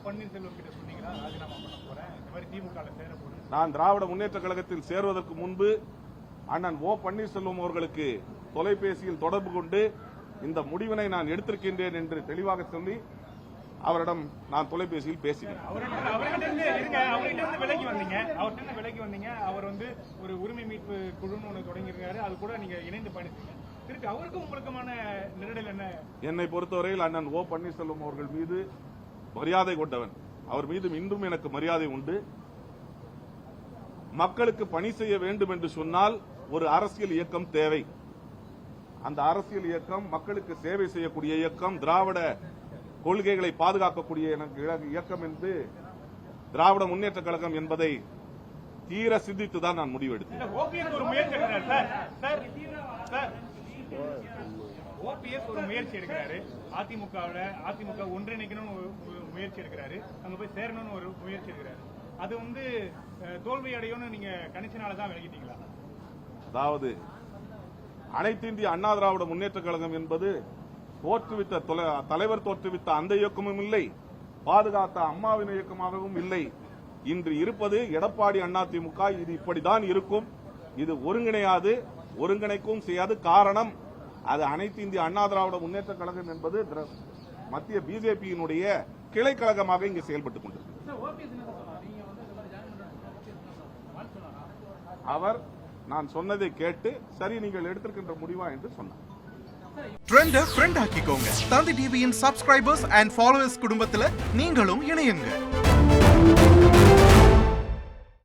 பன்னீர்செல்வம் கிட்ட சொன்னீங்களா ராஜினாமா பண்ண போறேன், இந்த மாதிரி திமுக சேர போறேன்? நான் திராவிட முன்னேற்ற கழகத்தில் சேருவதற்கு முன்பு அண்ணன் ஓ பன்னீர்செல்வம் அவர்களுக்கு தொலைபேசியில் தொடர்பு கொண்டு இந்த முடிவினை நான் எடுத்திருக்கின்றேன் என்று தெளிவாக சொல்லி அவரிடம் நான் தொலைபேசியில் பேசினேன். விலகி வந்தீங்க. அவர் வந்து ஒரு உரிமை மீட்பு குழுன்னு ஒன்று தொடங்கியிருக்காரு, அது கூட நீங்க இணைந்து பயணிச்சீங்க. அவருக்கும் உங்களுக்குமான நெருடல் என்ன? என்னை பொறுத்தவரையில் அண்ணன் ஓ பன்னீர்செல்வம் அவர்கள் மீது மரியாதை கொண்டவன். அவர் மீது இன்றும் எனக்கு மரியாதை உண்டு. மக்களுக்கு பணி செய்ய வேண்டும் என்று சொன்னால் ஒரு அரசியல் இயக்கம் தேவை. அந்த அரசியல் இயக்கம் மக்களுக்கு சேவை செய்யக்கூடிய இயக்கம், திராவிட கொள்கைகளை பாதுகாக்கக்கூடிய இயக்கம் என்று திராவிட முன்னேற்ற கழகம் என்பதை தீர சிந்தித்துதான் நான் முடிவெடுத்தேன். ஓபிஎஸ் ஒரு முயற்சி எடுக்கிறாரு, அதிமுக ஒன்றிணைக்கணும்னு முயற்சி எடுக்கிறாரு, அங்க போய் சேரணும்னு ஒரு முயற்சி எடுக்கிறாரு. அது வந்து தோல்வி அடையும்னு நீங்க கணிச்சனாலதான் விலகிட்டீங்களா? அதாவது அனைத்து இந்திய அண்ணா திராவிட முன்னேற்ற கழகம் என்பது தலைவர் தோற்றுவித்த அந்த இயக்கமும் இல்லை, பாதுகாத்த அம்மாவின் இயக்கமாகவும் இல்லை. இன்று இருப்பது எடப்பாடி அதிமுக. இது இப்படிதான் இருக்கும். இது ஒருங்கிணையாது, ஒருங்கிணைக்கவும் செய்யாது. காரணம், அது அனைத்து இந்திய அண்ணா திராவிட முன்னேற்ற கழகம் என்பது மத்திய பிஜேபியினுடைய கிளை கழகமாக இங்கு செயல்பட்டுக் கொண்டிருக்கிறது. அவர் நான் சொன்னதை கேட்டு சரி நீங்கள் எடுத்திருக்கின்ற முடிவா என்று சொன்னார். ட்ரெண்ட ஃப்ரெண்ட் ஆக்கிக்கோங்க. தந்தி டிவியின் சப்ஸ்கிரைபர்ஸ் அண்ட் ஃபாலோவர்ஸ் குடும்பத்துல நீங்களும் இணையுங்க.